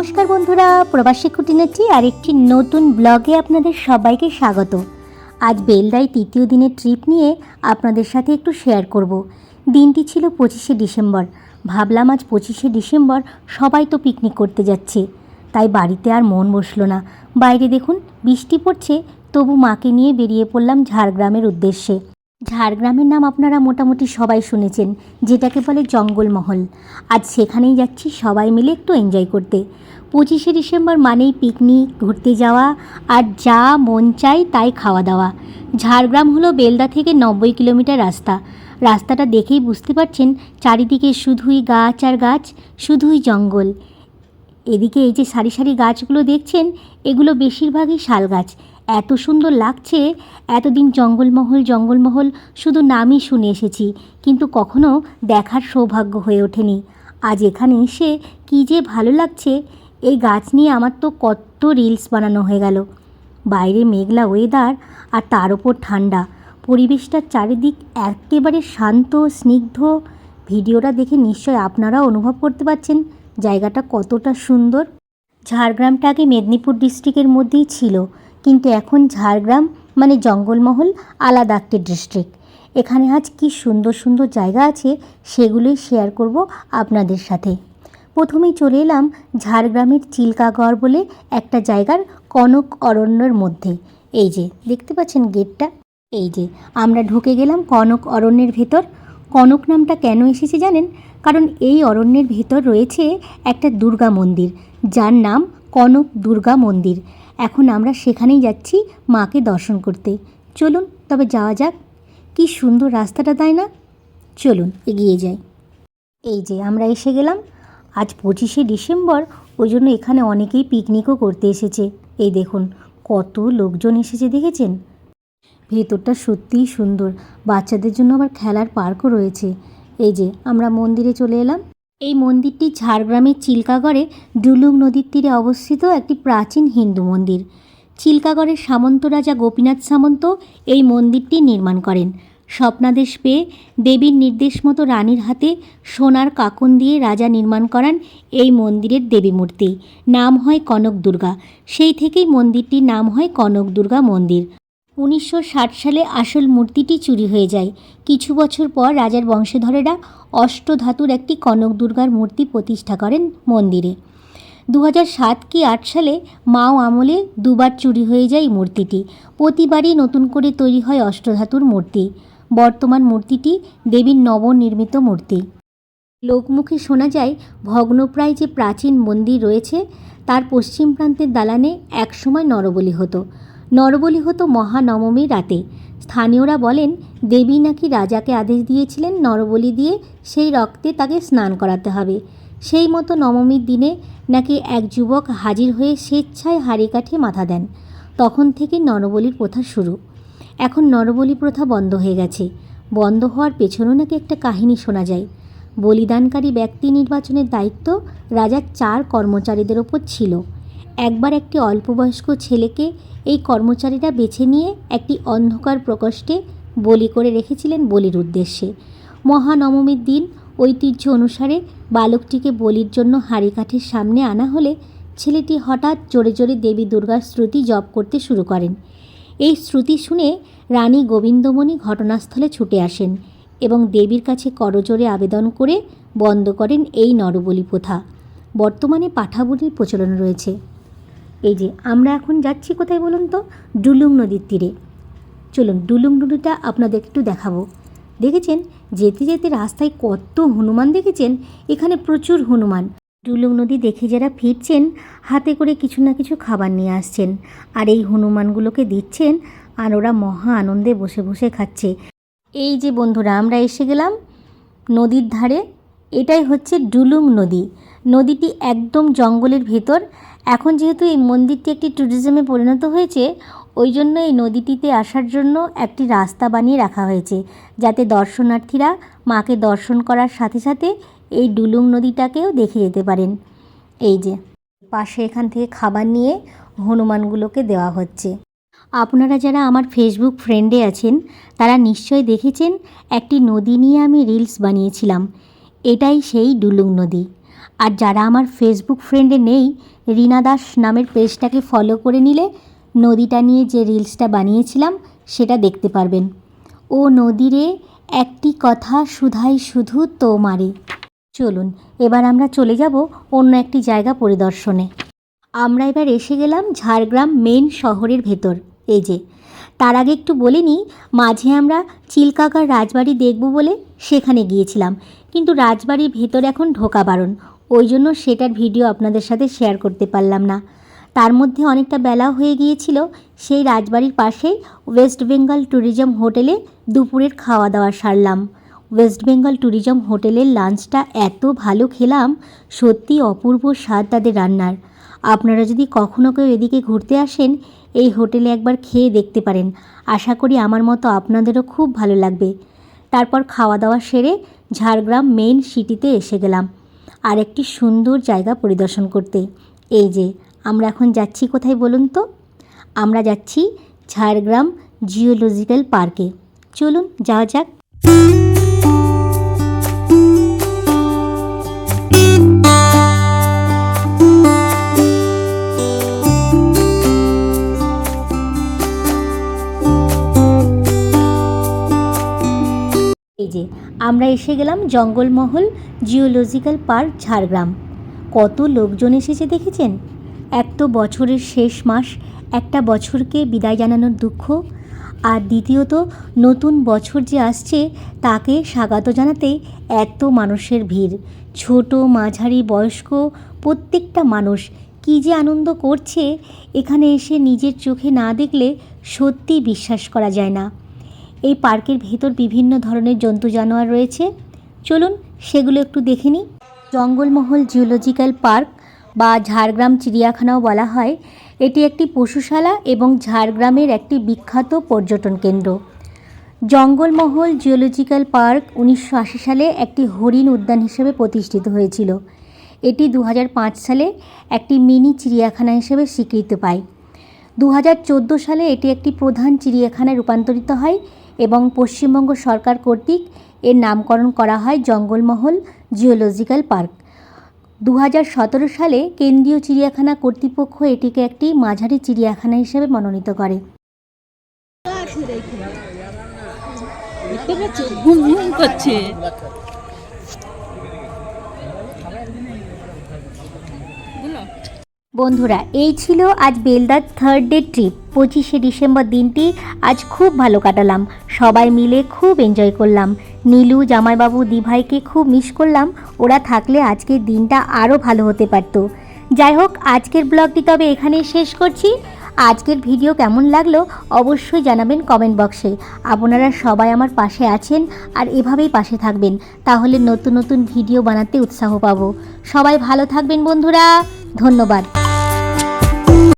নমস্কার বন্ধুরা, প্রবাসী খুঁটিনাটি আরেকটি নতুন ব্লগে আপনাদের সবাইকে স্বাগত। আজ বেলদায় তৃতীয় দিনের ট্রিপ নিয়ে আপনাদের সাথে একটু শেয়ার করব। দিনটি ছিল 25শে ডিসেম্বর। ভাবলাম আজ 25শে ডিসেম্বর সবাই তো পিকনিক করতে যাচ্ছে, তাই বাড়িতে আর মন বসলো না। বাইরে দেখুন বৃষ্টি পড়ছে, তবু মাকে নিয়ে বেরিয়ে পড়লাম ঝাড়গ্রামের উদ্দেশ্যে। ঝাড়গ্রামের নাম আপনারা মোটামুটি সবাই শুনেছেন, যেটাকে বলে জঙ্গলমহল। আজ সেখানেই যাচ্ছি সবাই মিলে একটু এনজয় করতে। 25শে ডিসেম্বর মানেই পিকনিক, ঘুরতে যাওয়া, আর যা মন চাই তাই খাওয়া দাওয়া। ঝাড়গ্রাম হলো বেলদা থেকে 90 কিলোমিটার রাস্তা। রাস্তাটা দেখেই বুঝতে পারছেন চারিদিকে শুধুই গাছ আর গাছ, শুধুই জঙ্গল। এদিকে এই যে সারি সারি গাছগুলো দেখছেন, এগুলো বেশিরভাগই শাল গাছ। এত সুন্দর লাগছে। এতদিন জঙ্গলমহল শুধু নামই শুনে এসেছি, কিন্তু কখনো দেখার সৌভাগ্য হয়ে ওঠেনি। আজ এখানে এসে কী যে ভালো লাগছে। এই গাছ নিয়ে আমার তো কত রিলস বানানো হয়ে গেল। বাইরে মেঘলা ওয়েদার, আর তার ওপর ঠান্ডা। পরিবেশটার চারিদিক একেবারে শান্ত স্নিগ্ধ। ভিডিওটা দেখে নিশ্চয় আপনারাও অনুভব করতে পারছেন জায়গাটা কতটা সুন্দর। ঝাড়গ্রামটা আগে মেদিনীপুর ডিস্ট্রিক্টের মধ্যেই ছিল, কিন্তু এখন ঝাড়গ্রাম মানে জঙ্গলমহল আলাদা একটি ডিস্ট্রিক্ট। এখানে আজ কি সুন্দর সুন্দর জায়গা আছে, সেগুলোই শেয়ার করব আপনাদের সাথে। প্রথমেই চলে এলাম ঝাড়গ্রামের চিল্কাগড় বলে একটা জায়গার কনক অরণ্যের মধ্যে। এই যে দেখতে পাচ্ছেন গেটটা, এই যে আমরা ঢুকে গেলাম কনক অরণ্যের ভেতর। কনক নামটা কেন এসেছে জানেন? কারণ এই অরণ্যের ভেতর রয়েছে একটা দুর্গা মন্দির, যার নাম কনক দুর্গা মন্দির। এখন আমরা সেখানেই যাচ্ছি মাকে দর্শন করতে। চলুন তবে যাওয়া যাক। কি সুন্দর রাস্তাটা, তাই না? চলুন এগিয়ে যাই। এই যে আমরা এসে গেলাম। আজ 25শে ডিসেম্বর, ওই জন্য এখানে অনেকেই পিকনিকও করতে এসেছে। এই দেখুন কত লোকজন এসেছে, দেখেছেন? ভেতরটা সত্যিই সুন্দর। বাচ্চাদের জন্য আবার খেলার পার্কও রয়েছে। এই যে আমরা মন্দিরে চলে এলাম। এই মন্দিরটি ঝাড়গ্রামের চিল্কাগড়ে ডুলুং নদীর তীরে অবস্থিত একটি প্রাচীন হিন্দু মন্দির। চিল্কাগড়ের সামন্ত রাজা গোপীনাথ সামন্ত এই মন্দিরটি নির্মাণ করেন। স্বপ্নাদেশ পেয়ে দেবীর নির্দেশ মতো রানীর হাতে সোনার কাকন দিয়ে রাজা নির্মাণ করান এই মন্দিরের দেবী মূর্তি। নাম হয় কনক দুর্গা। সেই থেকেই মন্দিরটির নাম হয় কনক দুর্গা মন্দির। 1960 সালে আসল মূর্তিটি চুরি হয়ে যায়। কিছু বছর পর রাজার বংশধরেরা অষ্টধাতুর একটি কনক দুর্গার মূর্তি প্রতিষ্ঠা করেন মন্দিরে। 2007 কি 8 সালে মাও আমলে দুবার চুরি হয়ে যায় মূর্তিটি। প্রতিবারই নতুন করে তৈরি হয় অষ্টধাতুর মূর্তি। বর্তমান মূর্তিটি দেবীর নবনির্মিত মূর্তি। লোকমুখে শোনা যায় ভগ্নপ্রায় যে প্রাচীন মন্দির রয়েছে তার পশ্চিম প্রান্তের দালানে একসময় নরবলি হতো মহানবমীর রাতে। স্থানীয়রা বলেন দেবী নাকি রাজাকে আদেশ দিয়েছিলেন নরবলি দিয়ে সেই রক্তে তাকে স্নান করাতে হবে। সেই মতো নবমীর দিনে নাকি এক যুবক হাজির হয়ে স্বেচ্ছায় হাঁড়ি কাঠে মাথা দেন। তখন থেকে নরবলির প্রথা শুরু। এখন নরবলি প্রথা বন্ধ হয়ে গেছে। বন্ধ হওয়ার পেছনেও নাকি একটা কাহিনী শোনা যায়। বলিদানকারী ব্যক্তি নির্বাচনের দায়িত্ব রাজার 4 কর্মচারীদের ওপর ছিল। একবার একটি অল্পবয়স্ক ছেলেকে এই কর্মচারীরা বেছে নিয়ে একটি অন্ধকার প্রকোষ্ঠে বলি করে রেখেছিলেন বলির উদ্দেশ্যে। মহানবমীর দিন ঐতিহ্য অনুসারে বালকটিকে বলির জন্য হাঁড়ি কাঠের সামনে আনা হলে ছেলেটি হঠাৎ জোরে জোরে দেবী দুর্গার শ্রুতি জপ করতে শুরু করেন। এই শ্রুতি শুনে রানী গোবিন্দমণি ঘটনাস্থলে ছুটে আসেন এবং দেবীর কাছে করজোড়ে আবেদন করে বন্ধ করেন এই নরবলি প্রথা। বর্তমানে পাঠাবলির প্রচলন রয়েছে। এই যে আমরা এখন যাচ্ছি কোথায় বলুন তো? ডুলুং নদীর তীরে। চলুন ডুলুং নদীটা আপনাদের একটু দেখাবো। দেখেছেন যেতে যেতে রাস্তায় কত হনুমান দেখেছেন? এখানে প্রচুর হনুমান। ডুলুং নদী দেখে যারা ফিরছেন হাতে করে কিছু না কিছু খাবার নিয়ে আসছেন, আর এই হনুমানগুলোকে দিচ্ছেন, আর ওরা মহা আনন্দে বসে বসে খাচ্ছে। এই যে বন্ধুরা আমরা এসে গেলাম নদীর ধারে। এটাই হচ্ছে ডুলুং নদী। নদীটি একদম জঙ্গলের ভেতর। এখন যেহেতু এই মন্দিরটি একটি ট্যুরিজমে পরিণত হয়েছে, ওই জন্য এই নদীটিতে আসার জন্য একটি রাস্তা বানিয়ে রাখা হয়েছে, যাতে দর্শনার্থীরা মাকে দর্শন করার সাথে সাথে এই ডুলুং নদীটাকেও দেখে যেতে পারেন। এই যে পাশে এখান থেকে খাবার নিয়ে হনুমানগুলোকে দেওয়া হচ্ছে। আপনারা যারা আমার ফেসবুক ফ্রেন্ডে আছেন তারা নিশ্চয় দেখেছেন একটি নদী নিয়ে আমি রিলস বানিয়েছিলাম। এটাই সেই ডুলুং নদী। আর যারা আমার ফেসবুক ফ্রেন্ডে নেই রিনা দাস নামের পেজটাকে ফলো করে নিলে নদীটা নিয়ে যে রিলসটা বানিয়েছিলাম সেটা দেখতে পারবেন। ও নদীরে একটি কথা শুধাই শুধু তোমারে। চলুন এবার আমরা চলে যাব অন্য একটি জায়গা পরিদর্শনে। আমরা এবার এসে গেলাম ঝাড়গ্রাম মেন শহরের ভেতর। এই যে, তার আগে একটু বলে নিই, মাঝে আমরা চিলকাকার রাজবাড়ি দেখব বলে সেখানে গিয়েছিলাম, কিন্তু রাজবাড়ির ভেতর এখন ঢোকা বারণ, ওই জন্য সেটার ভিডিও আপনাদের সাথে শেয়ার করতে পারলাম না। তার মধ্যে অনেকটা বেলাও হয়ে গিয়েছিল। সেই রাজবাড়ির পাশেই ওয়েস্ট বেঙ্গল ট্যুরিজম হোটেলে দুপুরের খাওয়া দাওয়া সারলাম। ওয়েস্ট বেঙ্গল ট্যুরিজম হোটেলের লাঞ্চটা এত ভালো খেলাম, সত্যি অপূর্ব স্বাদ তাদের রান্নার। আপনারা যদি কখনও কেউ এদিকে ঘুরতে আসেন, এই হোটেলে একবার খেয়ে দেখতে পারেন। আশা করি আমার মতো আপনাদেরও খুব ভালো লাগবে। তারপর খাওয়া দাওয়া সেরে ঝাড়গ্রাম মেইন সিটিতে এসে গেলাম আর একটি সুন্দর জায়গা পরিদর্শন করতে। এই যে, আমরা এখন যাচ্ছি কোথায় বলুন তো? আমরা যাচ্ছি ঝাড়গ্রাম জিওলজিক্যাল পার্কে। চলুন যাওয়া যাক। এই যে, আমরা এসে গেলাম জঙ্গলমহল জিওলজিক্যাল পার্ক ঝাড়গ্রাম। কত লোকজন এসেছে দেখেছেন? এক তো বছরের শেষ মাস, একটা বছরকে বিদায় জানানোর দুঃখ, আর দ্বিতীয়ত নতুন বছর যে আসছে তাকে স্বাগত জানাতে এত মানুষের ভিড়। ছোট মাঝারি বয়স্ক প্রত্যেকটা মানুষ কী যে আনন্দ করছে, এখানে এসে নিজের চোখে না দেখলে সত্যি বিশ্বাস করা যায় না। এই পার্কের ভেতর বিভিন্ন ধরনের জন্তু জানোয়ার রয়েছে, চলুন সেগুলো একটু দেখে নিই। জঙ্গলমহল জিওলজিক্যাল পার্ক বা ঝাড়গ্রাম চিড়িয়াখানাও বলা হয়, এটি একটি পশুশালা এবং ঝাড়গ্রামের একটি বিখ্যাত পর্যটন কেন্দ্র। জঙ্গলমহল জিওলজিক্যাল পার্ক 1980 সালে একটি হরিণ উদ্যান হিসেবে প্রতিষ্ঠিত হয়েছিল। এটি 2005 সালে একটি মিনি চিড়িয়াখানা হিসেবে স্বীকৃতি পায়। 2014 সালে এটি একটি প্রধান চিড়িয়াখানায় রূপান্তরিত হয় এবং পশ্চিমবঙ্গ সরকার কর্তৃক এর নামকরণ করা হয় জঙ্গলমহল জিওলজিক্যাল পার্ক। 2017 সালে কেন্দ্রীয় চিড়িয়াখানা কর্তৃপক্ষ এটিকে একটি মাঝারি চিড়িয়াখানা হিসেবে মনোনীত করে। বন্ধুরা, এই ছিল আজ বেলদার থার্ড ডে ট্রিপ। 25শে ডিসেম্বর দিনটি আজ খুব ভালো কাটালাম, সবাই মিলে খুব এনজয় করলাম। নীলু, জামাইবাবু, দিভাইকে খুব মিস করলাম, ওরা থাকলে আজকের দিনটা আরও ভালো হতে পারত। যাই হোক, আজকের ব্লগটি তবে এখানেই শেষ করছি। আজকের ভিডিও কেমন লাগলো অবশ্যই জানাবেন কমেন্ট বক্সে। আপনারা সবাই আমার পাশে আছেন আর এভাবেই পাশে থাকবেন, তাহলে নতুন নতুন ভিডিও বানাতে উৎসাহ পাবো। সবাই ভালো থাকবেন বন্ধুরা, ধন্যবাদ।